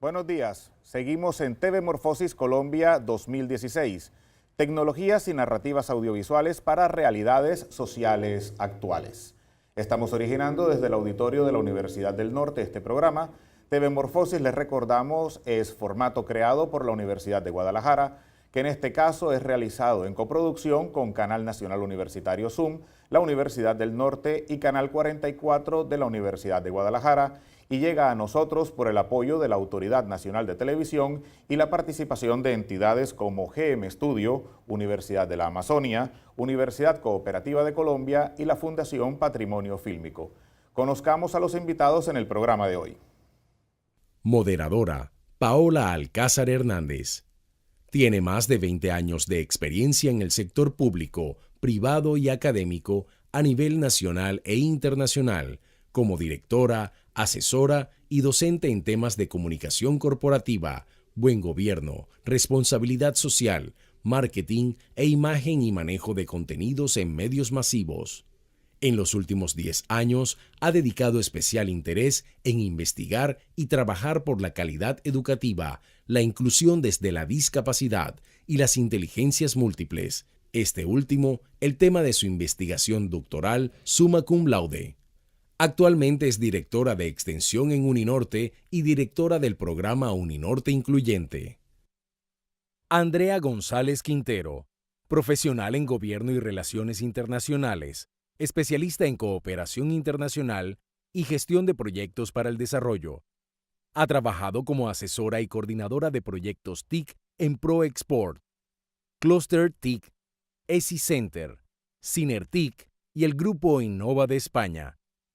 Buenos días, seguimos en TV Morfosis Colombia 2016, tecnologías y narrativas audiovisuales para realidades sociales actuales. Estamos originando desde el auditorio de la Universidad del Norte este programa. TV Morfosis, les recordamos, es formato creado por la Universidad de Guadalajara, que en este caso es realizado en coproducción con Canal Nacional Universitario Zoom, la Universidad del Norte y Canal 44 de la Universidad de Guadalajara, y llega a nosotros por el apoyo de la Autoridad Nacional de Televisión y la participación de entidades como GM Studio, Universidad de la Amazonia, Universidad Cooperativa de Colombia y la Fundación Patrimonio Fílmico. Conozcamos a los invitados en el programa de hoy. Moderadora, Paola Alcázar Hernández. Tiene más de 20 años de experiencia en el sector público, privado y académico a nivel nacional e internacional, como directora, asesora y docente en temas de comunicación corporativa, buen gobierno, responsabilidad social, marketing e imagen y manejo de contenidos en medios masivos. En los últimos 10 años ha dedicado especial interés en investigar y trabajar por la calidad educativa, la inclusión desde la discapacidad y las inteligencias múltiples. Este último, el tema de su investigación doctoral summa cum laude. Actualmente es directora de Extensión en Uninorte y directora del programa Uninorte Incluyente. Andrea González Quintero, profesional en Gobierno y Relaciones Internacionales, especialista en cooperación internacional y gestión de proyectos para el desarrollo. Ha trabajado como asesora y coordinadora de proyectos TIC en ProExport, Cluster TIC, ESI Center, Cinertic y el Grupo Innova de España.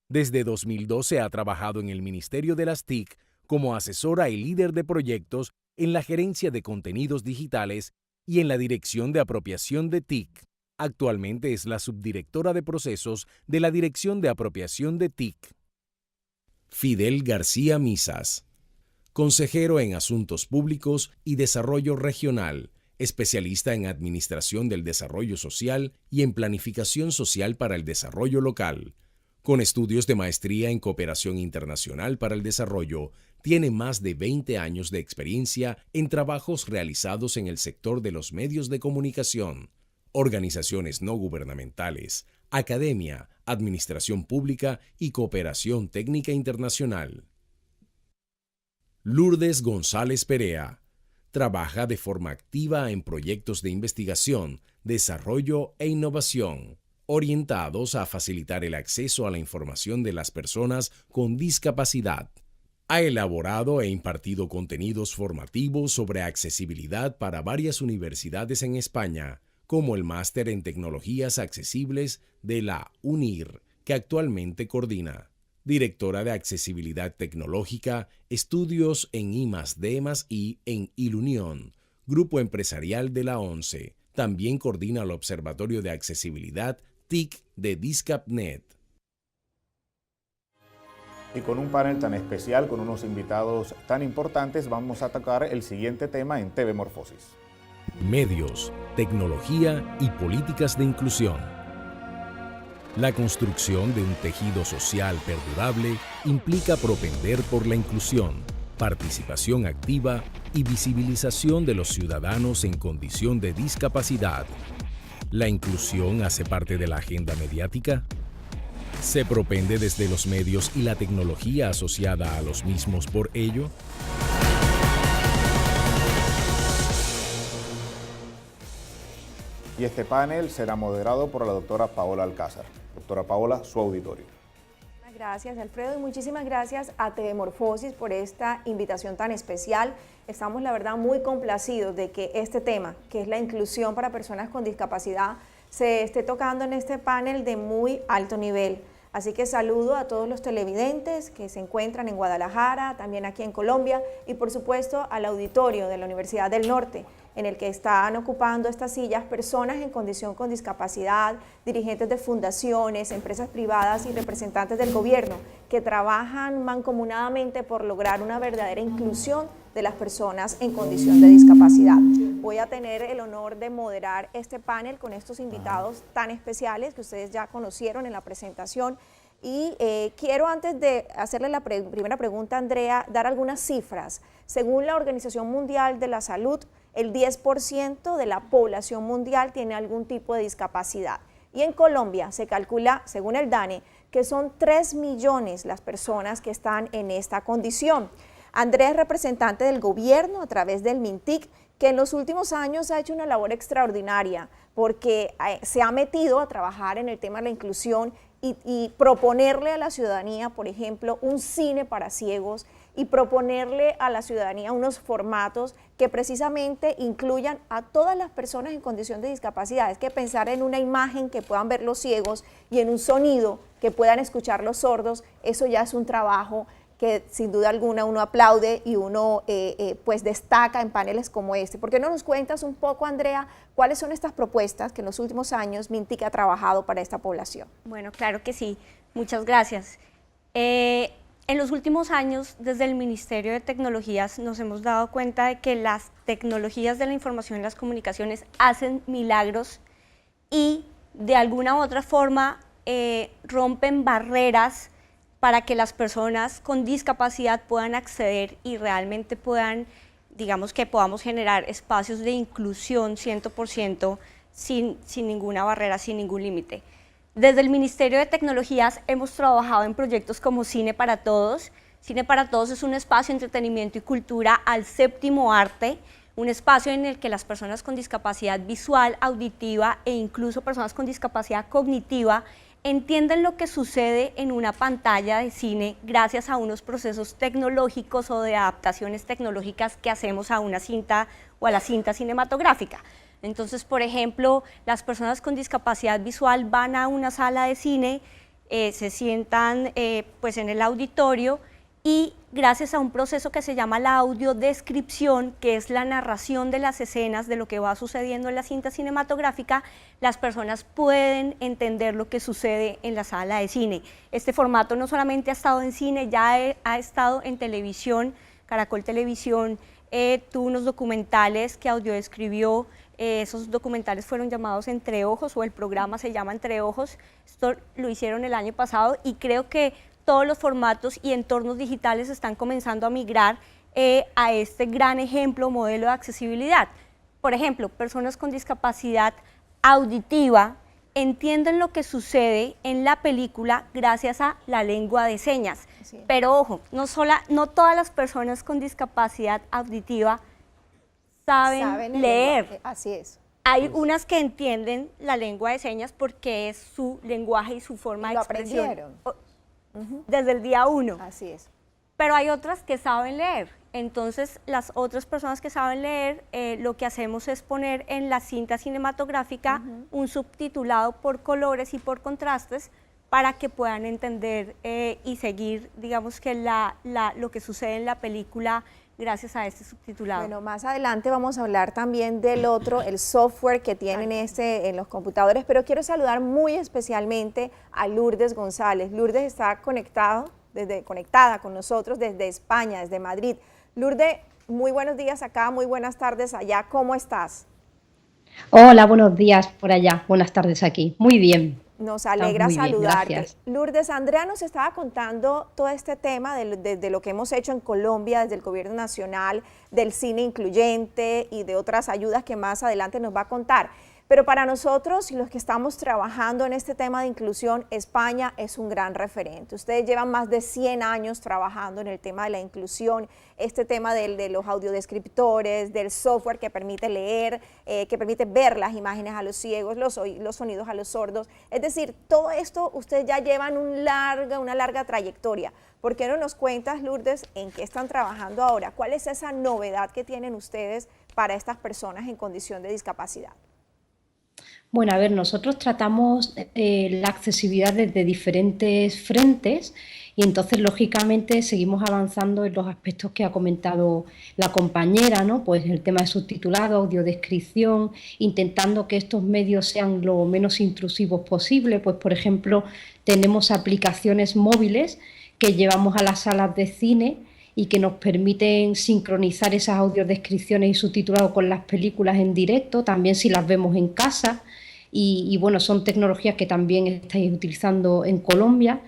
Desde 2012 ha trabajado en el Ministerio de las TIC como asesora y líder de proyectos en la gerencia de contenidos digitales y en la dirección de apropiación de TIC. Actualmente es la subdirectora de procesos de la Dirección de Apropiación de TIC. Fidel García Misas, consejero en Asuntos Públicos y Desarrollo Regional, especialista en Administración del Desarrollo Social y en Planificación Social para el Desarrollo Local. Con estudios de maestría en Cooperación Internacional para el Desarrollo, tiene más de 20 años de experiencia en trabajos realizados en el sector de los medios de comunicación, organizaciones no gubernamentales, academia, administración pública y cooperación técnica internacional. Lourdes González Perea. Trabaja de forma activa en proyectos de investigación, desarrollo e innovación, orientados a facilitar el acceso a la información de las personas con discapacidad. Ha elaborado e impartido contenidos formativos sobre accesibilidad para varias universidades en España, como el Máster en Tecnologías Accesibles de la UNIR, que actualmente coordina. Directora de Accesibilidad Tecnológica, Estudios en I+D+I en Ilunión, Grupo Empresarial de la ONCE. También coordina el Observatorio de Accesibilidad TIC de Discapnet. Y con un panel tan especial, con unos invitados tan importantes, vamos a tocar el siguiente tema en TV Morfosis. Medios, tecnología y políticas de inclusión. La construcción de un tejido social perdurable implica propender por la inclusión, participación activa y visibilización de los ciudadanos en condición de discapacidad. ¿La inclusión hace parte de la agenda mediática? ¿Se propende desde los medios y la tecnología asociada a los mismos por ello? Y este panel será moderado por la doctora Paola Alcázar. Doctora Paola, su auditorio. Gracias, Alfredo, y muchísimas gracias a TV Morfosis por esta invitación tan especial. Estamos, la verdad, muy complacidos de que este tema, que es la inclusión para personas con discapacidad, se esté tocando en este panel de muy alto nivel. Así que saludo a todos los televidentes que se encuentran en Guadalajara, también aquí en Colombia, y por supuesto al auditorio de la Universidad del Norte, en el que están ocupando estas sillas personas en condición con discapacidad, dirigentes de fundaciones, empresas privadas y representantes del gobierno que trabajan mancomunadamente por lograr una verdadera inclusión de las personas en condición de discapacidad. Voy a tener el honor de moderar este panel con estos invitados tan especiales que ustedes ya conocieron en la presentación. Y quiero, antes de hacerle la primera pregunta a Andrea, dar algunas cifras. Según la Organización Mundial de la Salud, el 10% de la población mundial tiene algún tipo de discapacidad. Y en Colombia se calcula, según el DANE, que son 3 millones las personas que están en esta condición. Andrea es representante del gobierno a través del MINTIC, que en los últimos años ha hecho una labor extraordinaria porque se ha metido a trabajar en el tema de la inclusión y proponerle a la ciudadanía, por ejemplo, un cine para ciegos y proponerle a la ciudadanía unos formatos que precisamente incluyan a todas las personas en condición de discapacidad. Es que pensar en una imagen que puedan ver los ciegos y en un sonido que puedan escuchar los sordos, eso ya es un trabajo que sin duda alguna uno aplaude y uno pues destaca en paneles como este. ¿Por qué no nos cuentas un poco, Andrea, cuáles son estas propuestas que en los últimos años MINTIC ha trabajado para esta población? Bueno, claro que sí. Muchas gracias. En los últimos años, desde el Ministerio de Tecnologías, nos hemos dado cuenta de que las tecnologías de la información y las comunicaciones hacen milagros y de alguna u otra forma rompen barreras para que las personas con discapacidad puedan acceder y realmente puedan, digamos que podamos generar espacios de inclusión 100% sin ninguna barrera, sin ningún límite. Desde el Ministerio de Tecnologías hemos trabajado en proyectos como Cine para Todos. Cine para Todos es un espacio de entretenimiento y cultura al séptimo arte, un espacio en el que las personas con discapacidad visual, auditiva e incluso personas con discapacidad cognitiva entienden lo que sucede en una pantalla de cine gracias a unos procesos tecnológicos o de adaptaciones tecnológicas que hacemos a una cinta o a la cinta cinematográfica. Entonces, por ejemplo, las personas con discapacidad visual van a una sala de cine, se sientan pues en el auditorio y gracias a un proceso que se llama la audiodescripción, que es la narración de las escenas de lo que va sucediendo en la cinta cinematográfica, las personas pueden entender lo que sucede en la sala de cine. Este formato no solamente ha estado en cine, ya ha estado en televisión. Caracol Televisión tuvo unos documentales que audiodescribió. Esos documentales fueron llamados Entre Ojos, o el programa se llama Entre Ojos. Esto lo hicieron el año pasado y creo que todos los formatos y entornos digitales están comenzando a migrar a este gran ejemplo, modelo de accesibilidad. Por ejemplo, personas con discapacidad auditiva entienden lo que sucede en la película gracias a la lengua de señas. Sí. Pero ojo, no todas las personas con discapacidad auditiva saben leer. Así es. Hay unas que entienden la lengua de señas porque es su lenguaje y su forma de expresión. Aprendieron. Desde el día 1. Así es. Pero hay otras que saben leer. Entonces, las otras personas que saben leer, lo que hacemos es poner en la cinta cinematográfica un subtitulado por colores y por contrastes para que puedan entender y seguir, digamos que lo que sucede en la película gracias a este subtitulado. Bueno, más adelante vamos a hablar también del otro, el software que tienen en los computadores, pero quiero saludar muy especialmente a Lourdes González. Lourdes está conectada con nosotros desde España, desde Madrid. Lourdes, muy buenos días acá, muy buenas tardes allá, ¿cómo estás? Hola, buenos días por allá, buenas tardes aquí, muy bien. Nos alegra saludarte. Gracias. Lourdes, Andrea nos estaba contando todo este tema de lo que hemos hecho en Colombia desde el gobierno nacional, del cine incluyente y de otras ayudas que más adelante nos va a contar. Pero para nosotros, los que estamos trabajando en este tema de inclusión, España es un gran referente. Ustedes llevan más de 100 años trabajando en el tema de la inclusión, este tema de los audiodescriptores, del software que permite leer, que permite ver las imágenes a los ciegos, los sonidos a los sordos. Es decir, todo esto ustedes ya llevan una larga trayectoria. ¿Por qué no nos cuentas, Lourdes, en qué están trabajando ahora? ¿Cuál es esa novedad que tienen ustedes para estas personas en condición de discapacidad? Bueno, a ver, nosotros tratamos la accesibilidad desde diferentes frentes y entonces, lógicamente, seguimos avanzando en los aspectos que ha comentado la compañera, ¿no? Pues el tema de subtitulado, audiodescripción, intentando que estos medios sean lo menos intrusivos posible. Pues, por ejemplo, tenemos aplicaciones móviles que llevamos a las salas de cine y que nos permiten sincronizar esas audiodescripciones y subtitulados con las películas en directo, también si las vemos en casa. Y bueno, son tecnologías que también estáis utilizando en Colombia,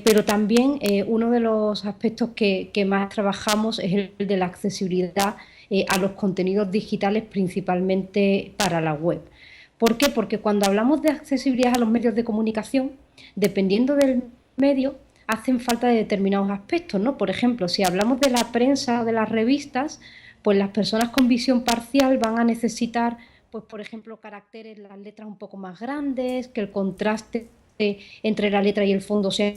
pero también uno de los aspectos que más trabajamos es el de la accesibilidad a los contenidos digitales, principalmente para la web. ¿Por qué? Porque cuando hablamos de accesibilidad a los medios de comunicación, dependiendo del medio, hacen falta de determinados aspectos, ¿no? Por ejemplo, si hablamos de la prensa o de las revistas, pues las personas con visión parcial van a necesitar, pues por ejemplo, caracteres, las letras un poco más grandes, que el contraste entre la letra y el fondo sea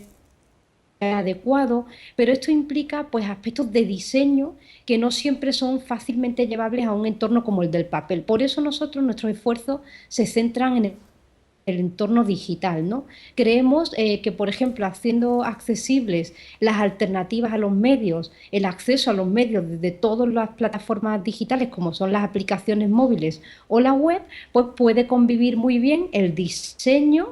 adecuado, pero esto implica pues aspectos de diseño que no siempre son fácilmente llevables a un entorno como el del papel. Por eso nuestros esfuerzos se centran en el entorno digital, ¿no? Creemos que, por ejemplo, haciendo accesibles las alternativas a los medios, el acceso a los medios desde todas las plataformas digitales, como son las aplicaciones móviles o la web, pues puede convivir muy bien el diseño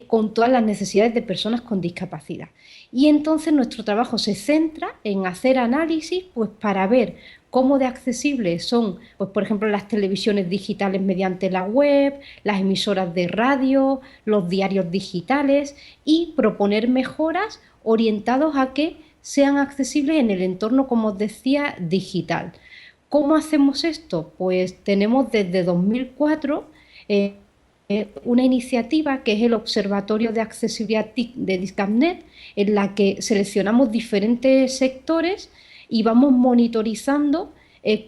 con todas las necesidades de personas con discapacidad. Y entonces nuestro trabajo se centra en hacer análisis pues, para ver cómo de accesibles son, pues, por ejemplo, las televisiones digitales mediante la web, las emisoras de radio, los diarios digitales y proponer mejoras orientados a que sean accesibles en el entorno, como os decía, digital. ¿Cómo hacemos esto? Pues tenemos desde 2004 una iniciativa que es el Observatorio de Accesibilidad TIC de Discapnet, en la que seleccionamos diferentes sectores y vamos monitorizando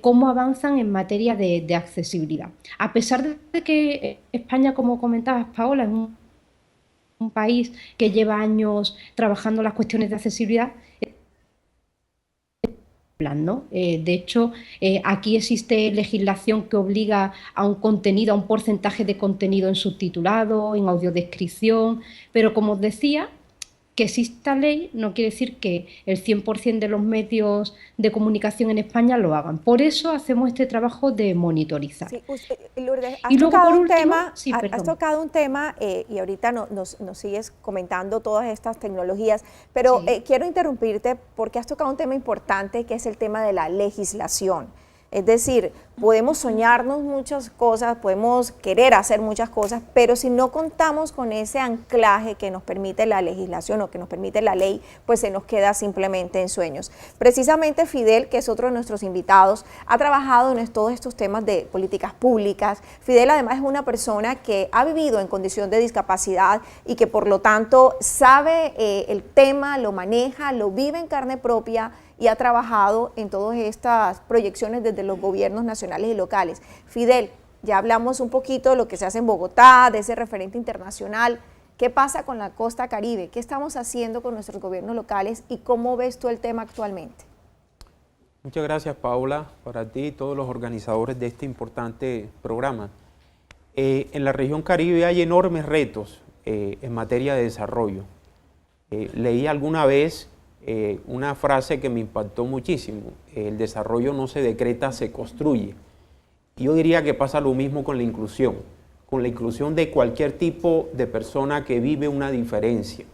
cómo avanzan en materia de accesibilidad. A pesar de que España, como comentabas, Paola, es un país que lleva años trabajando las cuestiones de accesibilidad, ¿no? De hecho, aquí existe legislación que obliga a un contenido, a un porcentaje de contenido en subtitulado, en audiodescripción, pero como os decía, que exista ley no quiere decir que el 100% de los medios de comunicación en España lo hagan. Por eso hacemos este trabajo de monitorizar. Sí, Lourdes, y luego, por último, has tocado un tema y ahorita nos sigues comentando todas estas tecnologías, pero sí, quiero interrumpirte porque has tocado un tema importante que es el tema de la legislación. Es decir, podemos soñarnos muchas cosas, podemos querer hacer muchas cosas, pero si no contamos con ese anclaje que nos permite la legislación o que nos permite la ley, pues se nos queda simplemente en sueños. Precisamente Fidel, que es otro de nuestros invitados, ha trabajado en todos estos temas de políticas públicas. Fidel además es una persona que ha vivido en condición de discapacidad y que por lo tanto sabe el tema, lo maneja, lo vive en carne propia y ha trabajado en todas estas proyecciones desde los gobiernos nacionales y locales. Fidel, ya hablamos un poquito de lo que se hace en Bogotá, de ese referente internacional. ¿Qué pasa con la costa caribe? ¿Qué estamos haciendo con nuestros gobiernos locales y cómo ves tú el tema actualmente? Muchas gracias, Paula, para ti y todos los organizadores de este importante programa. En la región Caribe hay enormes retos en materia de desarrollo. Leí alguna vez una frase que me impactó muchísimo: el desarrollo no se decreta, se construye. Y yo diría que pasa lo mismo con la inclusión de cualquier tipo de persona que vive una diferencia.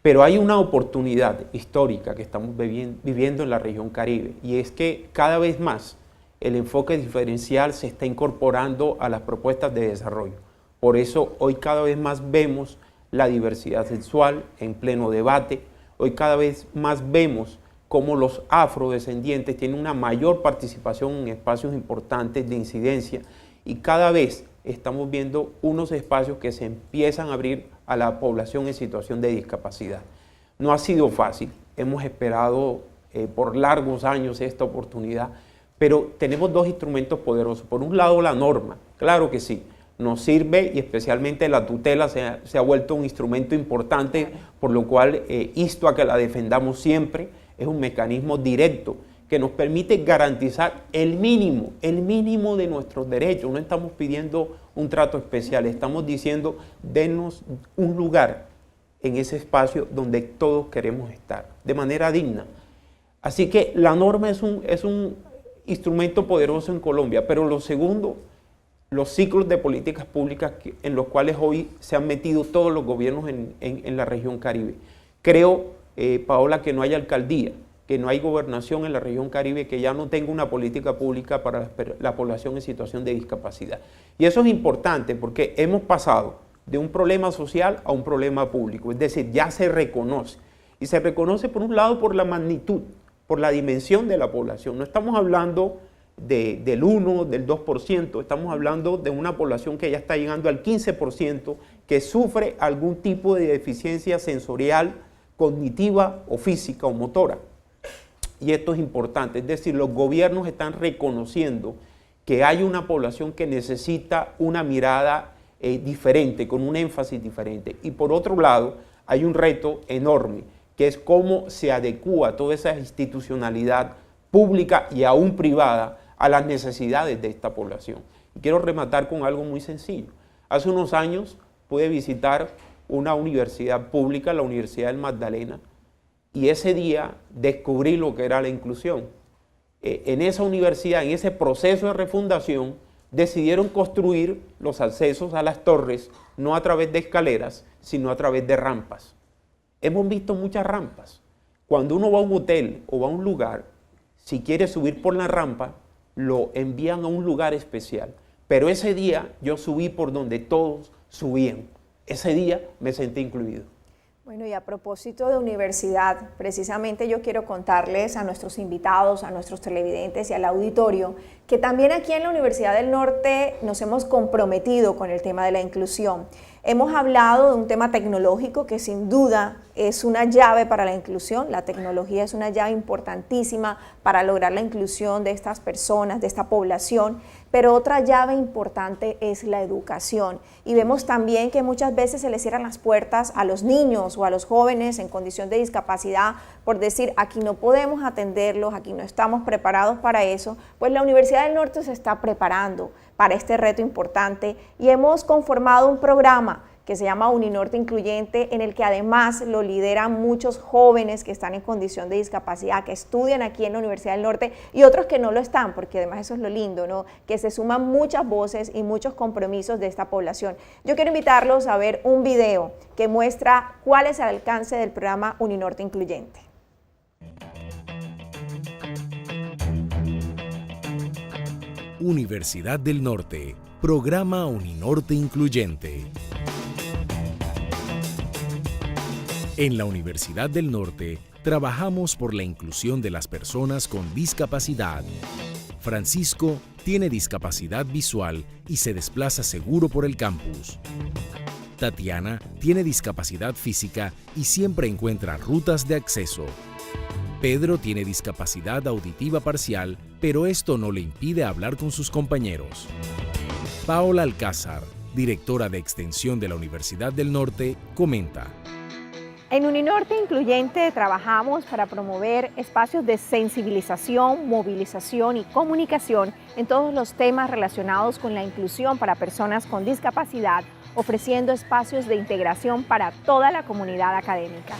Pero hay una oportunidad histórica que estamos viviendo en la región Caribe, y es que cada vez más el enfoque diferencial se está incorporando a las propuestas de desarrollo. Por eso hoy cada vez más vemos la diversidad sexual en pleno debate. Hoy cada vez más vemos cómo los afrodescendientes tienen una mayor participación en espacios importantes de incidencia, y cada vez estamos viendo unos espacios que se empiezan a abrir a la población en situación de discapacidad. No ha sido fácil, hemos esperado por largos años esta oportunidad, pero tenemos dos instrumentos poderosos. Por un lado, la norma, claro que sí, nos sirve, y especialmente la tutela se ha vuelto un instrumento importante, por lo cual insto a que la defendamos siempre. Es un mecanismo directo que nos permite garantizar el mínimo de nuestros derechos. No estamos pidiendo un trato especial, estamos diciendo, denos un lugar en ese espacio donde todos queremos estar, de manera digna. Así que la norma es un instrumento poderoso en Colombia, pero lo segundo, los ciclos de políticas públicas en los cuales hoy se han metido todos los gobiernos en la región Caribe. Creo, Paola, que no hay alcaldía, que no hay gobernación en la región Caribe que ya no tenga una política pública para la población en situación de discapacidad. Y eso es importante porque hemos pasado de un problema social a un problema público, es decir, ya se reconoce. Y se reconoce por un lado por la magnitud, por la dimensión de la población. No estamos hablando del 1, del 2%, estamos hablando de una población que ya está llegando al 15%, que sufre algún tipo de deficiencia sensorial, cognitiva o física o motora. Y esto es importante, es decir, los gobiernos están reconociendo que hay una población que necesita una mirada diferente, con un énfasis diferente. Y por otro lado, hay un reto enorme, que es cómo se adecúa toda esa institucionalidad pública y aún privada a las necesidades de esta población. Y quiero rematar con algo muy sencillo. Hace unos años pude visitar una universidad pública, la Universidad del Magdalena, y ese día descubrí lo que era la inclusión. En esa universidad, en ese proceso de refundación, decidieron construir los accesos a las torres no a través de escaleras, sino a través de rampas. Hemos visto muchas rampas. Cuando uno va a un hotel o va a un lugar, si quiere subir por la rampa, lo envían a un lugar especial. Pero ese día yo subí por donde todos subían. Ese día me sentí incluido. Bueno, y a propósito de universidad, precisamente yo quiero contarles a nuestros invitados, a nuestros televidentes y al auditorio, que también aquí en la Universidad del Norte nos hemos comprometido con el tema de la inclusión. Hemos hablado de un tema tecnológico que sin duda es una llave para la inclusión. La tecnología es una llave importantísima para lograr la inclusión de estas personas, de esta población, pero otra llave importante es la educación. Y vemos también que muchas veces se les cierran las puertas a los niños o a los jóvenes en condición de discapacidad por decir, aquí no podemos atenderlos, aquí no estamos preparados para eso. Pues la Universidad del Norte se está preparando para este reto importante y hemos conformado un programa que se llama Uninorte Incluyente, en el que además lo lideran muchos jóvenes que están en condición de discapacidad, que estudian aquí en la Universidad del Norte y otros que no lo están, porque además eso es lo lindo, ¿no? Que se suman muchas voces y muchos compromisos de esta población. Yo quiero invitarlos a ver un video que muestra cuál es el alcance del programa Uninorte Incluyente. Universidad del Norte, programa Uninorte Incluyente. En la Universidad del Norte trabajamos por la inclusión de las personas con discapacidad. Francisco tiene discapacidad visual y se desplaza seguro por el campus. Tatiana tiene discapacidad física y siempre encuentra rutas de acceso. Pedro tiene discapacidad auditiva parcial, pero esto no le impide hablar con sus compañeros. Paola Alcázar, directora de Extensión de la Universidad del Norte, comenta. En Uninorte Incluyente trabajamos para promover espacios de sensibilización, movilización y comunicación en todos los temas relacionados con la inclusión para personas con discapacidad, ofreciendo espacios de integración para toda la comunidad académica.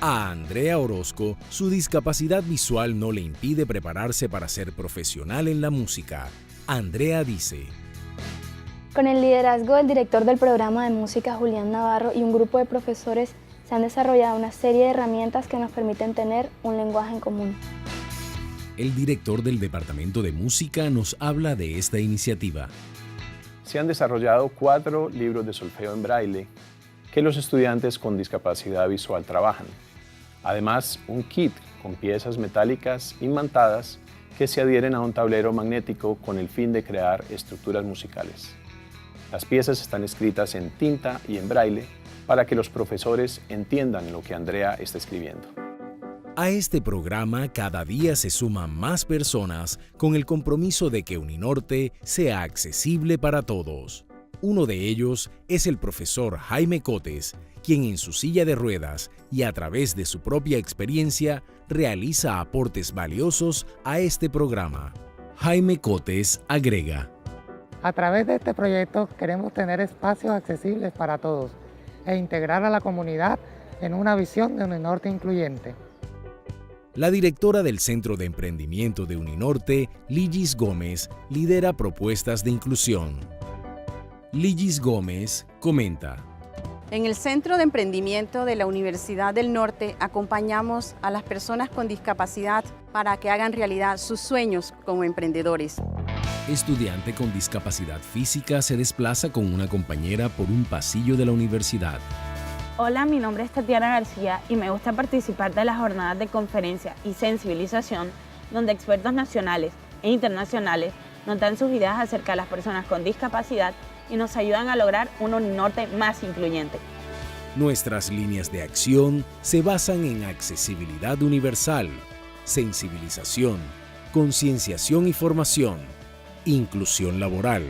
A Andrea Orozco, su discapacidad visual no le impide prepararse para ser profesional en la música. Andrea dice: con el liderazgo del director del programa de música, Julián Navarro, y un grupo de profesores, se han desarrollado una serie de herramientas que nos permiten tener un lenguaje en común. El director del Departamento de Música nos habla de esta iniciativa. Se han desarrollado 4 libros de solfeo en braille que los estudiantes con discapacidad visual trabajan. Además, un kit con piezas metálicas imantadas que se adhieren a un tablero magnético con el fin de crear estructuras musicales. Las piezas están escritas en tinta y en braille para que los profesores entiendan lo que Andrea está escribiendo. A este programa cada día se suman más personas con el compromiso de que Uninorte sea accesible para todos. Uno de ellos es el profesor Jaime Cotes, quien en su silla de ruedas y a través de su propia experiencia realiza aportes valiosos a este programa. Jaime Cotes agrega: a través de este proyecto queremos tener espacios accesibles para todos e integrar a la comunidad en una visión de Uninorte incluyente. La directora del Centro de Emprendimiento de Uninorte, Ligis Gómez, lidera propuestas de inclusión. Ligis Gómez comenta: en el Centro de Emprendimiento de la Universidad del Norte acompañamos a las personas con discapacidad para que hagan realidad sus sueños como emprendedores. Estudiante con discapacidad física se desplaza con una compañera por un pasillo de la universidad. Hola, mi nombre es Tatiana García y me gusta participar de las jornadas de conferencia y sensibilización donde expertos nacionales e internacionales nos dan sus ideas acerca de las personas con discapacidad y nos ayudan a lograr un Uninorte más incluyente. Nuestras líneas de acción se basan en accesibilidad universal, sensibilización, concienciación y formación, inclusión laboral,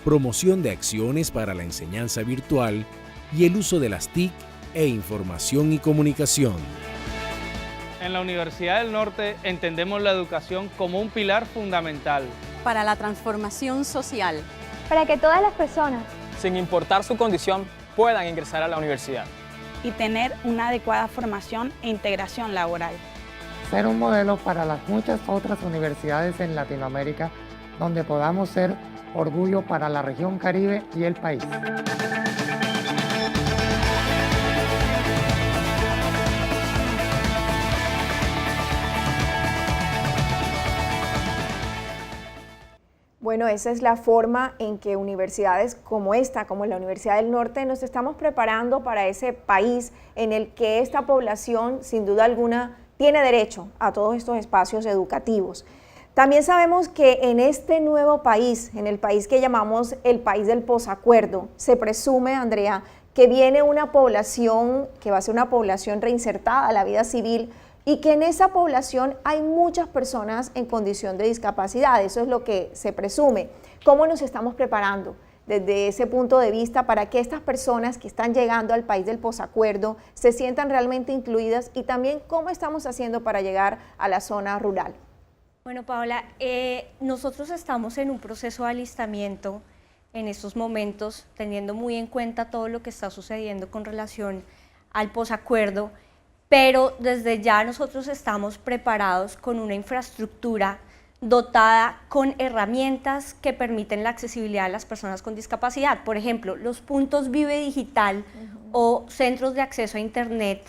promoción de acciones para la enseñanza virtual y el uso de las TIC e información y comunicación. En la Universidad del Norte entendemos la educación como un pilar fundamental para la transformación social, para que todas las personas, sin importar su condición, puedan ingresar a la universidad y tener una adecuada formación e integración laboral. Ser un modelo para las muchas otras universidades en Latinoamérica, donde podamos ser orgullo para la región Caribe y el país. Bueno, esa es la forma en que universidades como esta, como la Universidad del Norte, nos estamos preparando para ese país en el que esta población, sin duda alguna, tiene derecho a todos estos espacios educativos. También sabemos que en este nuevo país, en el país que llamamos el país del posacuerdo, se presume, Andrea, que viene una población que va a ser una población reinsertada a la vida civil, y que en esa población hay muchas personas en condición de discapacidad. Eso es lo que se presume. ¿Cómo nos estamos preparando desde ese punto de vista para que estas personas que están llegando al país del posacuerdo se sientan realmente incluidas, y también cómo estamos haciendo para llegar a la zona rural? Bueno, Paola, nosotros estamos en un proceso de alistamiento en estos momentos, teniendo muy en cuenta todo lo que está sucediendo con relación al posacuerdo, pero desde ya nosotros estamos preparados con una infraestructura dotada con herramientas que permiten la accesibilidad a las personas con discapacidad. Por ejemplo, los puntos Vive Digital o centros de acceso a Internet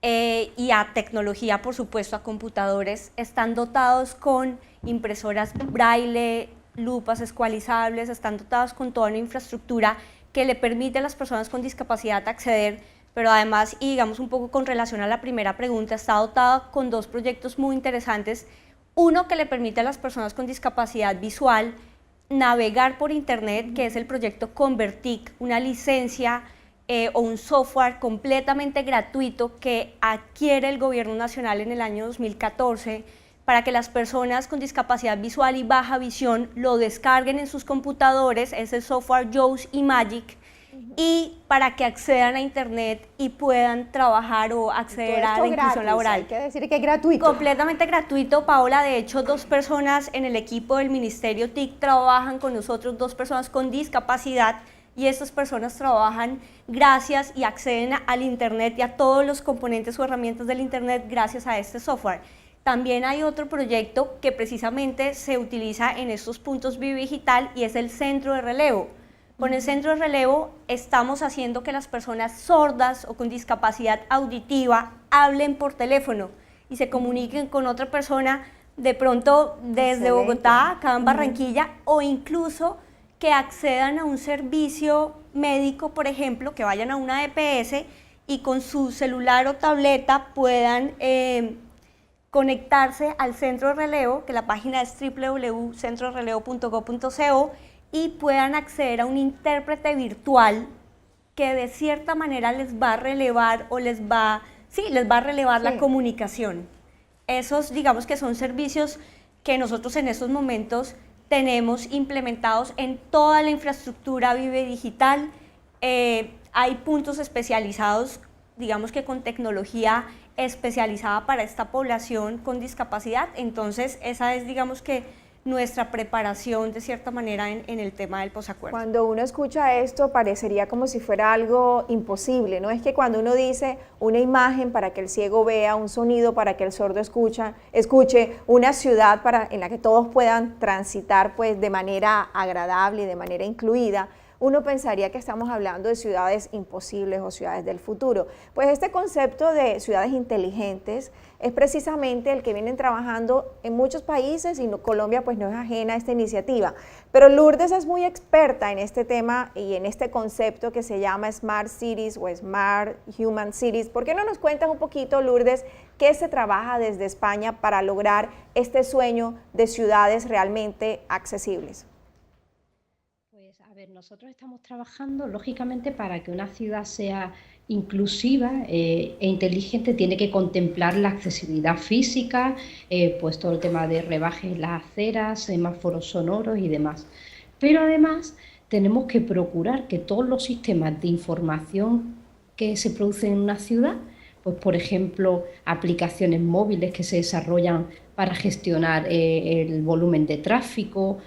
y a tecnología, por supuesto, a computadores, están dotados con impresoras braille, lupas escualizables, están dotados con toda una infraestructura que le permite a las personas con discapacidad acceder. Pero además, y digamos un poco con relación a la primera pregunta, está dotada con dos proyectos muy interesantes. Uno que le permite a las personas con discapacidad visual navegar por Internet, que es el proyecto Convertic, una licencia o un software completamente gratuito que adquiere el Gobierno Nacional en el año 2014 para que las personas con discapacidad visual y baja visión lo descarguen en sus computadores, es el software JAWS y Magic, y para que accedan a Internet y puedan trabajar o acceder a la inclusión laboral. Hay que decir que es gratuito. Completamente gratuito, Paola. De hecho, 2 personas en el equipo del Ministerio TIC trabajan con nosotros, 2 personas con discapacidad, y estas personas trabajan gracias y acceden al Internet y a todos los componentes o herramientas del Internet gracias a este software. También hay otro proyecto que precisamente se utiliza en estos puntos Vive Digital y es el Centro de Relevo. Con el Centro de Relevo estamos haciendo que las personas sordas o con discapacidad auditiva hablen por teléfono y se comuniquen con otra persona de pronto desde Bogotá, acá en Barranquilla, o incluso que accedan a un servicio médico, por ejemplo, que vayan a una EPS y con su celular o tableta puedan conectarse al Centro de Relevo, que la página es www.centrorelevo.go.co, y puedan acceder a un intérprete virtual que de cierta manera les va a relevar o les va a relevar la comunicación. Esos, digamos que son servicios que nosotros en estos momentos tenemos implementados en toda la infraestructura Vive Digital. Hay puntos especializados, digamos que con tecnología especializada para esta población con discapacidad. Entonces esa es, digamos que, nuestra preparación de cierta manera en el tema del posacuerdo. Cuando uno escucha esto parecería como si fuera algo imposible, ¿no? Es que cuando uno dice una imagen para que el ciego vea, un sonido para que el sordo escuche, una ciudad en la que todos puedan transitar pues de manera agradable y de manera incluida, uno pensaría que estamos hablando de ciudades imposibles o ciudades del futuro. Pues este concepto de ciudades inteligentes es precisamente el que vienen trabajando en muchos países y Colombia pues no es ajena a esta iniciativa. Pero Lourdes es muy experta en este tema y en este concepto que se llama Smart Cities o Smart Human Cities. ¿Por qué no nos cuentas un poquito, Lourdes, qué se trabaja desde España para lograr este sueño de ciudades realmente accesibles? A ver, nosotros estamos trabajando, lógicamente, para que una ciudad sea inclusiva e inteligente, tiene que contemplar la accesibilidad física, pues todo el tema de rebajes en las aceras, semáforos sonoros y demás. Pero además tenemos que procurar que todos los sistemas de información que se producen en una ciudad, pues por ejemplo, aplicaciones móviles que se desarrollan para gestionar el volumen de tráfico,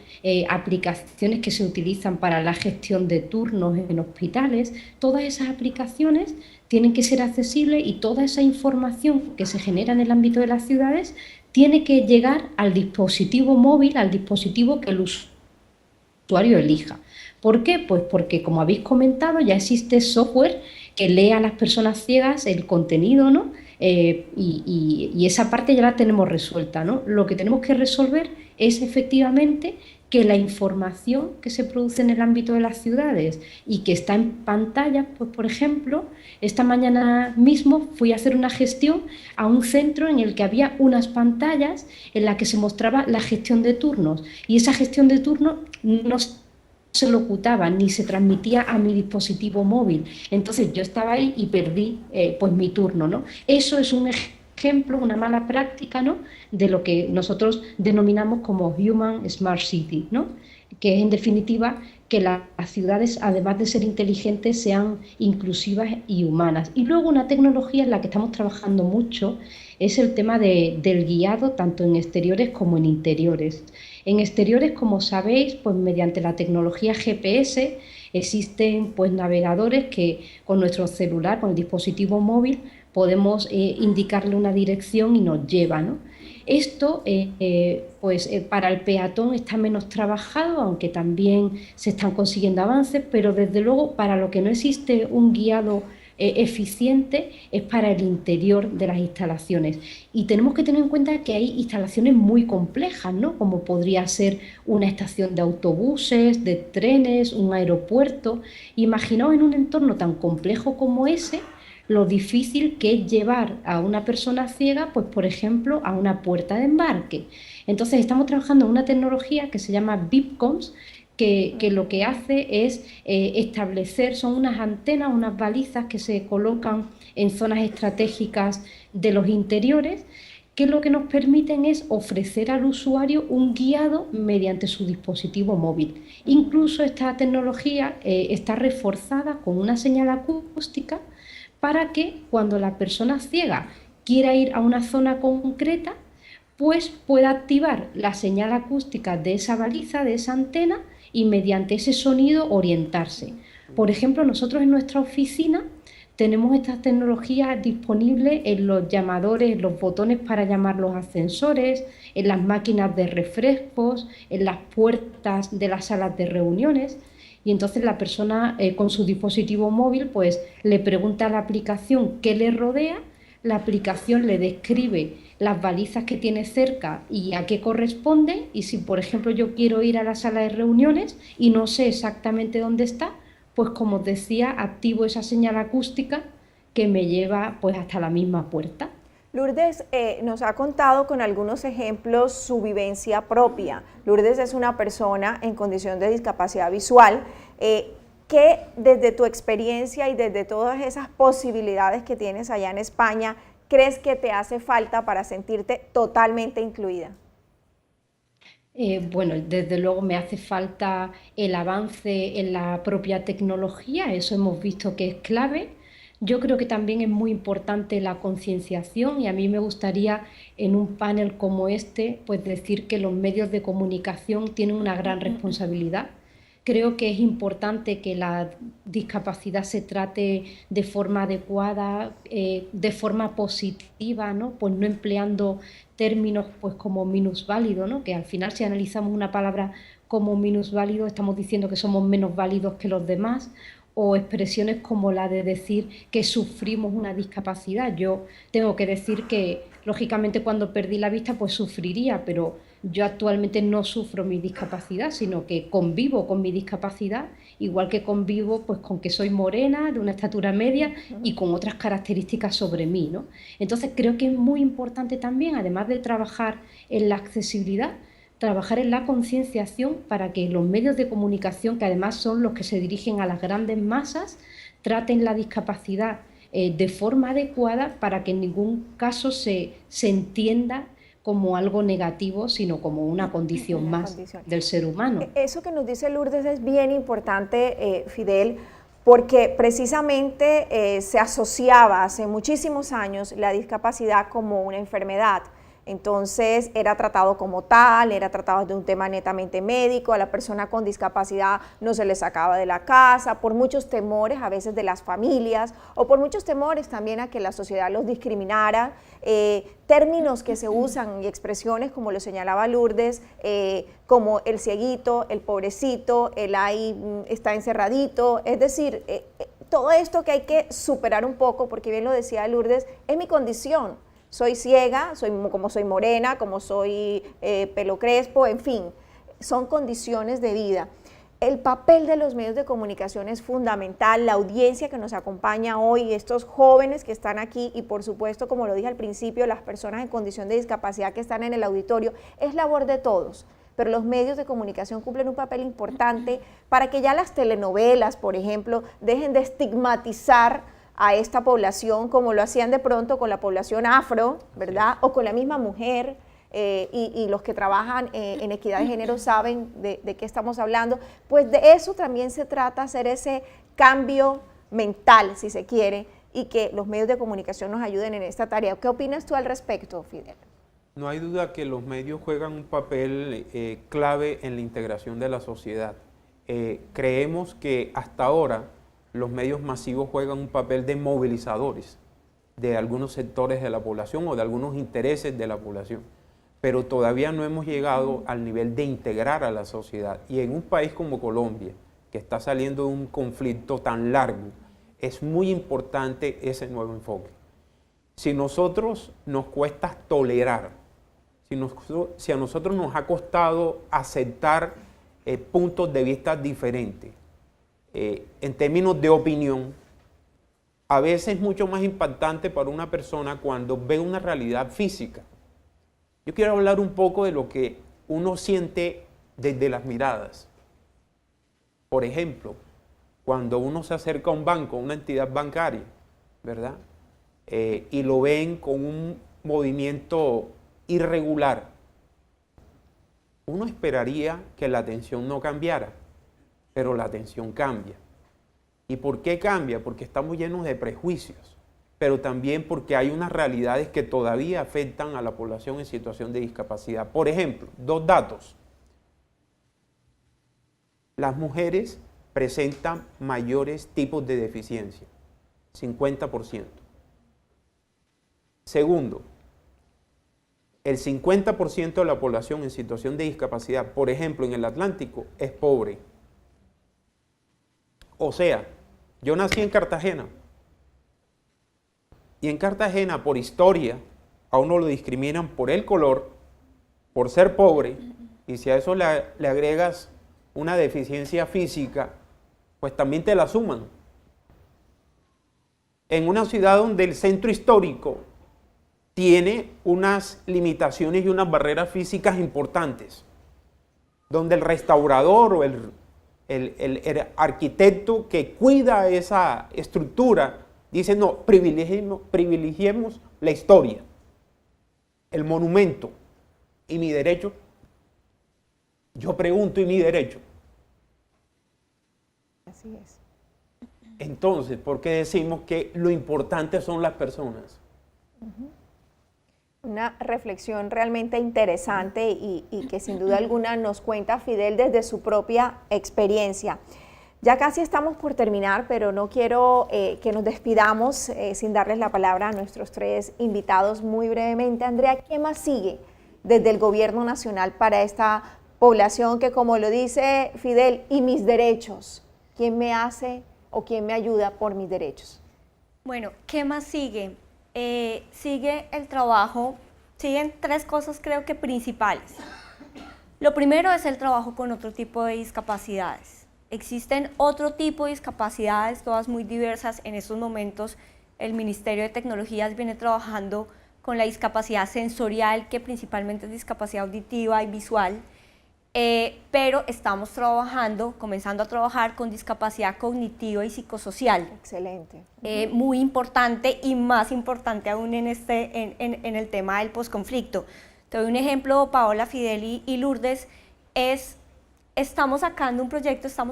aplicaciones que se utilizan para la gestión de turnos en hospitales, todas esas aplicaciones tienen que ser accesibles y toda esa información que se genera en el ámbito de las ciudades tiene que llegar al dispositivo móvil, al dispositivo que el usuario elija. ¿Por qué? Pues porque, como habéis comentado, ya existe software que lee a las personas ciegas el contenido, ¿no? Y esa parte ya la tenemos resuelta, ¿no? Lo que tenemos que resolver es efectivamente que la información que se produce en el ámbito de las ciudades y que está en pantalla, pues por ejemplo, esta mañana mismo fui a hacer una gestión a un centro en el que había unas pantallas en las que se mostraba la gestión de turnos y esa gestión de turnos no se locutaba ni se transmitía a mi dispositivo móvil. Entonces yo estaba ahí y perdí pues mi turno, ¿no? Eso es un ejemplo, una mala práctica, ¿no?, de lo que nosotros denominamos como Human Smart City, ¿no?, que es en definitiva que las ciudades, además de ser inteligentes, sean inclusivas y humanas. Y luego una tecnología en la que estamos trabajando mucho es el tema del guiado, tanto en exteriores como en interiores. En exteriores, como sabéis, pues mediante la tecnología GPS existen pues navegadores que con nuestro celular, con el dispositivo móvil, podemos indicarle una dirección y nos lleva, ¿no? Esto para el peatón está menos trabajado, aunque también se están consiguiendo avances, pero desde luego para lo que no existe un guiado eficiente es para el interior de las instalaciones. Y tenemos que tener en cuenta que hay instalaciones muy complejas, ¿no?, como podría ser una estación de autobuses, de trenes, un aeropuerto. Imaginaos en un entorno tan complejo como ese, lo difícil que es llevar a una persona ciega, pues por ejemplo, a una puerta de embarque. Entonces estamos trabajando en una tecnología que se llama Beacons, que lo que hace es establecer, son unas antenas, unas balizas que se colocan en zonas estratégicas de los interiores, que lo que nos permiten es ofrecer al usuario un guiado mediante su dispositivo móvil. Incluso esta tecnología está reforzada con una señal acústica para que cuando la persona ciega quiera ir a una zona concreta, pues pueda activar la señal acústica de esa baliza, de esa antena, y mediante ese sonido orientarse. Por ejemplo, nosotros en nuestra oficina tenemos estas tecnologías disponibles en los llamadores, en los botones para llamar los ascensores, en las máquinas de refrescos, en las puertas de las salas de reuniones. Y entonces la persona con su dispositivo móvil pues le pregunta a la aplicación qué le rodea, la aplicación le describe las balizas que tiene cerca y a qué corresponde, y si por ejemplo yo quiero ir a la sala de reuniones y no sé exactamente dónde está, pues como os decía, activo esa señal acústica que me lleva pues hasta la misma puerta. Lourdes nos ha contado con algunos ejemplos su vivencia propia. Lourdes es una persona en condición de discapacidad visual. ¿Qué desde tu experiencia y desde todas esas posibilidades que tienes allá en España, crees que te hace falta para sentirte totalmente incluida? Bueno, desde luego me hace falta el avance en la propia tecnología, eso hemos visto que es clave. Yo creo que también es muy importante la concienciación y a mí me gustaría en un panel como este pues decir que los medios de comunicación tienen una gran responsabilidad. Creo que es importante que la discapacidad se trate de forma adecuada, de forma positiva, ¿no? Pues no empleando términos pues como minusválido, ¿no? Que al final si analizamos una palabra como minusválido estamos diciendo que somos menos válidos que los demás, o expresiones como la de decir que sufrimos una discapacidad. Yo tengo que decir que, lógicamente, cuando perdí la vista, pues sufriría, pero yo actualmente no sufro mi discapacidad, sino que convivo con mi discapacidad, igual que convivo pues con que soy morena, de una estatura media y con otras características sobre mí, ¿no? Entonces creo que es muy importante también, además de trabajar en la accesibilidad, trabajar en la concienciación para que los medios de comunicación, que además son los que se dirigen a las grandes masas, traten la discapacidad de forma adecuada para que en ningún caso se entienda como algo negativo, sino como una condición más del ser humano. Eso que nos dice Lourdes es bien importante, Fidel, porque precisamente se asociaba hace muchísimos años la discapacidad como una enfermedad. Entonces era tratado como tal, era tratado de un tema netamente médico, a la persona con discapacidad no se le sacaba de la casa, por muchos temores a veces de las familias, o por muchos temores también a que la sociedad los discriminara, términos que se usan y expresiones como lo señalaba Lourdes, como el cieguito, el pobrecito, el ahí está encerradito, es decir, todo esto que hay que superar un poco, porque bien lo decía Lourdes, es mi condición. Soy ciega, como soy morena, como soy pelo crespo, en fin, son condiciones de vida. El papel de los medios de comunicación es fundamental, la audiencia que nos acompaña hoy, estos jóvenes que están aquí y por supuesto, como lo dije al principio, las personas en condición de discapacidad que están en el auditorio, es labor de todos. Pero los medios de comunicación cumplen un papel importante para que ya las telenovelas, por ejemplo, dejen de estigmatizar a esta población como lo hacían de pronto con la población afro, ¿verdad? O con la misma mujer, y los que trabajan en equidad de género saben de qué estamos hablando. Pues de eso también se trata, hacer ese cambio mental, si se quiere, y que los medios de comunicación nos ayuden en esta tarea. ¿Qué opinas tú al respecto, Fidel? No hay duda que los medios juegan un papel clave en la integración de la sociedad. Creemos que hasta ahora los medios masivos juegan un papel de movilizadores de algunos sectores de la población o de algunos intereses de la población, pero todavía no hemos llegado al nivel de integrar a la sociedad. Y en un país como Colombia, que está saliendo de un conflicto tan largo, es muy importante ese nuevo enfoque. Si nosotros nos cuesta tolerar, si a nosotros nos ha costado aceptar puntos de vista diferentes, en términos de opinión, a veces es mucho más impactante para una persona cuando ve una realidad física. Yo quiero hablar un poco de lo que uno siente desde las miradas. Por ejemplo, cuando uno se acerca a un banco, a una entidad bancaria, ¿verdad? Y lo ven con un movimiento irregular, uno esperaría que la atención no cambiara, pero la atención cambia. ¿Y por qué cambia? Porque estamos llenos de prejuicios, pero también porque hay unas realidades que todavía afectan a la población en situación de discapacidad. Por ejemplo, dos datos. Las mujeres presentan mayores tipos de deficiencia, 50%. Segundo, el 50% de la población en situación de discapacidad, por ejemplo, en el Atlántico, es pobre. O sea, yo nací en Cartagena y en Cartagena, por historia, a uno lo discriminan por el color, por ser pobre, y si a eso le agregas una deficiencia física, pues también te la suman. En una ciudad donde el centro histórico tiene unas limitaciones y unas barreras físicas importantes, donde el restaurador o el arquitecto que cuida esa estructura dice, no, privilegiemos la historia, el monumento y mi derecho. Yo pregunto, ¿y mi derecho? Así es. Entonces, ¿por qué decimos que lo importante son las personas? Una reflexión realmente interesante y que sin duda alguna nos cuenta Fidel desde su propia experiencia. Ya casi estamos por terminar, pero no quiero que nos despidamos sin darles la palabra a nuestros tres invitados muy brevemente. Andrea, ¿qué más sigue desde el Gobierno Nacional para esta población que, como lo dice Fidel, y mis derechos? ¿Quién me hace o quién me ayuda por mis derechos? Bueno, ¿qué más sigue? Sigue el trabajo, siguen tres cosas creo que principales. Lo primero es el trabajo con otro tipo de discapacidades. Existen otro tipo de discapacidades, todas muy diversas. En estos momentos el Ministerio de Tecnologías viene trabajando con la discapacidad sensorial, que principalmente es discapacidad auditiva y visual, pero estamos comenzando a trabajar con discapacidad cognitiva y psicosocial. Excelente. Muy importante y más importante aún en el tema del posconflicto. Te doy un ejemplo, Paola, Fidel y Lourdes, estamos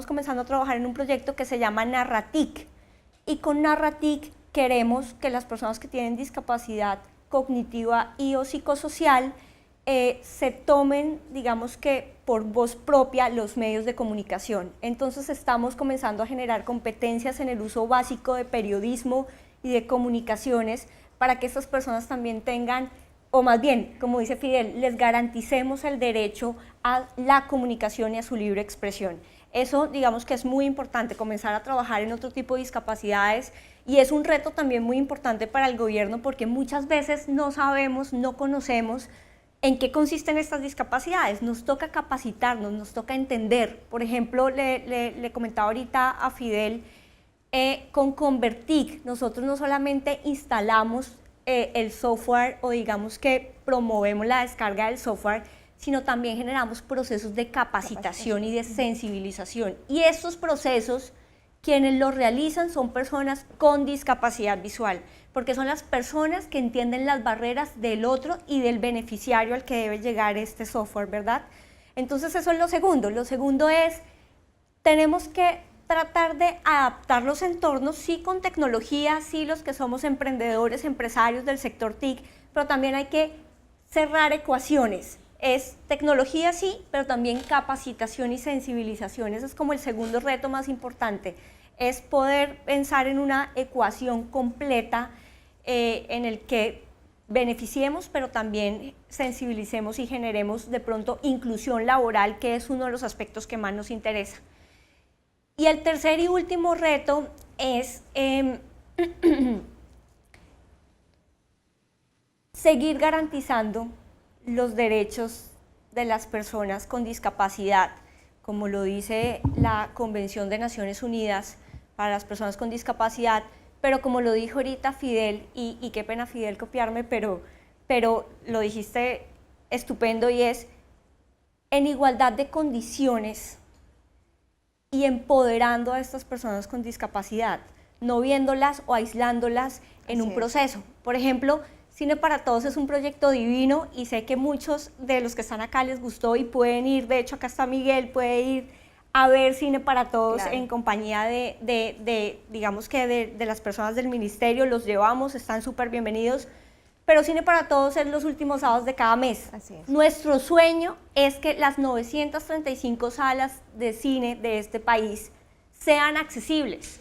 comenzando a trabajar en un proyecto que se llama Narratic, y con Narratic queremos que las personas que tienen discapacidad cognitiva y o psicosocial se tomen, digamos que por voz propia, los medios de comunicación. Entonces estamos comenzando a generar competencias en el uso básico de periodismo y de comunicaciones para que estas personas también tengan, o más bien, como dice Fidel, les garanticemos el derecho a la comunicación y a su libre expresión. Eso, digamos que es muy importante, comenzar a trabajar en otro tipo de discapacidades, y es un reto también muy importante para el gobierno porque muchas veces no sabemos, no conocemos en qué consisten estas discapacidades. Nos toca capacitarnos, nos toca entender. Por ejemplo, le comentaba ahorita a Fidel, con Convertic nosotros no solamente instalamos el software, o digamos que promovemos la descarga del software, sino también generamos procesos de capacitación y de sensibilización. Y estos procesos, quienes los realizan son personas con discapacidad visual, porque son las personas que entienden las barreras del otro y del beneficiario al que debe llegar este software, ¿verdad? Entonces eso es lo segundo. Lo segundo es, tenemos que tratar de adaptar los entornos, sí con tecnología, sí los que somos emprendedores, empresarios del sector TIC, pero también hay que cerrar ecuaciones. Es tecnología sí, pero también capacitación y sensibilización. Ese es como el segundo reto más importante, es poder pensar en una ecuación completa en el que beneficiemos, pero también sensibilicemos y generemos de pronto inclusión laboral, que es uno de los aspectos que más nos interesa. Y el tercer y último reto es seguir garantizando los derechos de las personas con discapacidad, como lo dice la Convención de Naciones Unidas para las personas con discapacidad, pero como lo dijo ahorita Fidel, y qué pena Fidel copiarme, pero lo dijiste estupendo, y es en igualdad de condiciones y empoderando a estas personas con discapacidad, no viéndolas o aislándolas en un proceso. Por ejemplo, Cine para Todos es un proyecto divino y sé que muchos de los que están acá les gustó y pueden ir, de hecho acá está Miguel, puede ir a ver Cine para Todos en compañía digamos que de las personas del ministerio, los llevamos, están súper bienvenidos, pero Cine para Todos es los últimos sábados de cada mes. Así es. Nuestro sueño es que las 935 salas de cine de este país sean accesibles.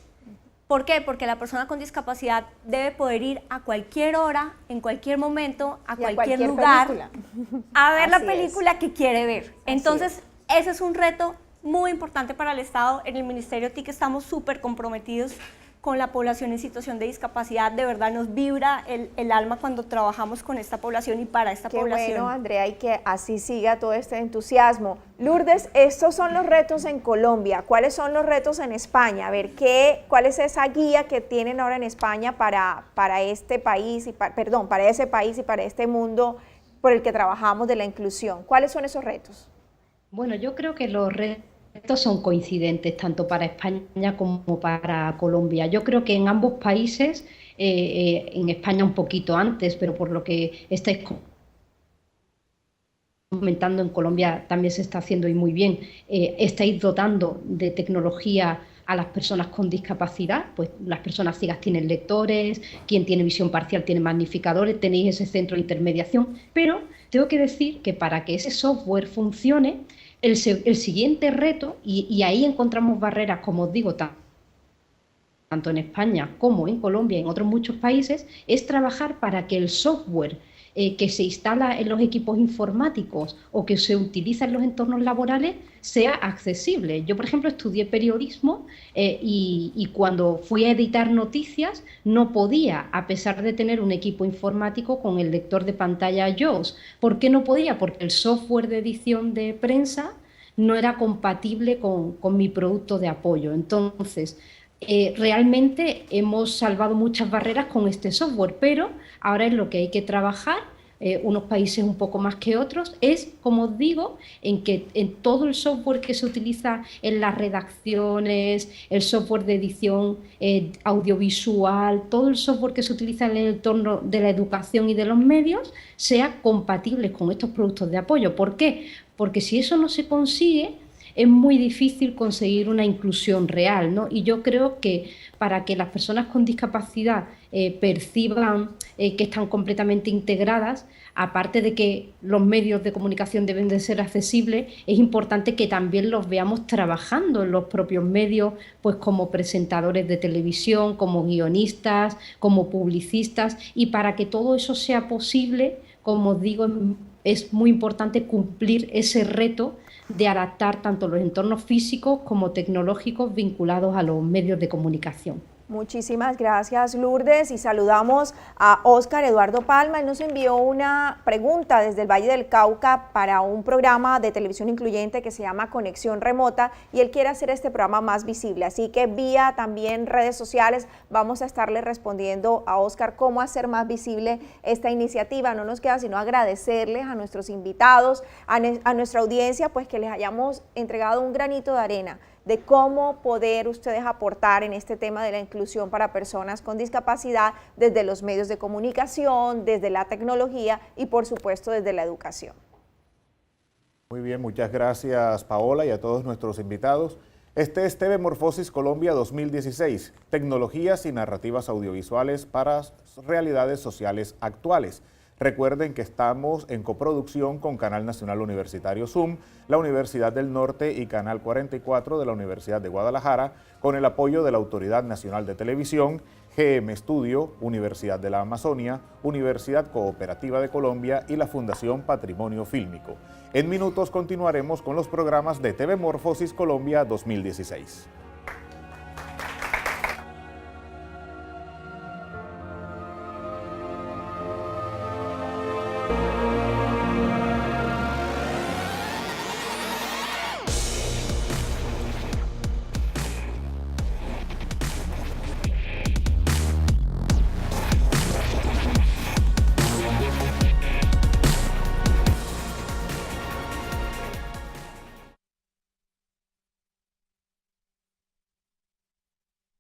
¿Por qué? Porque la persona con discapacidad debe poder ir a cualquier hora, en cualquier momento, a cualquier lugar, a ver la película que quiere ver. Entonces, ese es un reto muy importante para el Estado. En el Ministerio TIC estamos súper comprometidos con la población en situación de discapacidad. De verdad nos vibra el alma cuando trabajamos con esta población y para esta población. Qué bueno, Andrea, y que así siga todo este entusiasmo. Lourdes, estos son los retos en Colombia. ¿Cuáles son los retos en España? A ver, ¿cuál es esa guía que tienen ahora en España para este país, para ese país y para este mundo por el que trabajamos de la inclusión? ¿Cuáles son esos retos? Bueno, yo creo que los retos son coincidentes tanto para España como para Colombia. Yo creo que en ambos países, en España un poquito antes, pero por lo que estáis comentando, en Colombia también se está haciendo y muy bien, estáis dotando de tecnología a las personas con discapacidad, pues las personas ciegas tienen lectores, quien tiene visión parcial tiene magnificadores, tenéis ese centro de intermediación, pero tengo que decir que para que ese software funcione, el siguiente reto, y ahí encontramos barreras, como os digo, tanto en España como en Colombia y en otros muchos países, es trabajar para que el software que se instala en los equipos informáticos o que se utiliza en los entornos laborales sea accesible. Yo, por ejemplo, estudié periodismo y cuando fui a editar noticias no podía, a pesar de tener un equipo informático con el lector de pantalla JAWS. ¿Por qué no podía? Porque el software de edición de prensa no era compatible con mi producto de apoyo. Entonces, realmente hemos salvado muchas barreras con este software, pero ahora es lo que hay que trabajar, unos países un poco más que otros, es, como os digo, en que en todo el software que se utiliza en las redacciones, el software de edición audiovisual, todo el software que se utiliza en el entorno de la educación y de los medios, sea compatible con estos productos de apoyo. ¿Por qué? Porque si eso no se consigue, es muy difícil conseguir una inclusión real, ¿no? Y yo creo que para que las personas con discapacidad perciban que están completamente integradas, aparte de que los medios de comunicación deben de ser accesibles, es importante que también los veamos trabajando en los propios medios, pues como presentadores de televisión, como guionistas, como publicistas, y para que todo eso sea posible, como os digo, es muy importante cumplir ese reto de adaptar tanto los entornos físicos como tecnológicos vinculados a los medios de comunicación. Muchísimas gracias, Lourdes, y saludamos a Óscar Eduardo Palma. Él nos envió una pregunta desde el Valle del Cauca para un programa de televisión incluyente que se llama Conexión Remota, y él quiere hacer este programa más visible, así que vía también redes sociales vamos a estarle respondiendo a Óscar cómo hacer más visible esta iniciativa. No nos queda sino agradecerles a nuestros invitados, a nuestra audiencia, pues que les hayamos entregado un granito de arena de cómo poder ustedes aportar en este tema de la inclusión para personas con discapacidad desde los medios de comunicación, desde la tecnología y por supuesto desde la educación. Muy bien, muchas gracias Paola y a todos nuestros invitados. Este es TV Morfosis Colombia 2016, tecnologías y narrativas audiovisuales para realidades sociales actuales. Recuerden que estamos en coproducción con Canal Nacional Universitario Zoom, la Universidad del Norte y Canal 44 de la Universidad de Guadalajara, con el apoyo de la Autoridad Nacional de Televisión, GM Studio, Universidad de la Amazonia, Universidad Cooperativa de Colombia y la Fundación Patrimonio Fílmico. En minutos continuaremos con los programas de TV Morfosis Colombia 2016.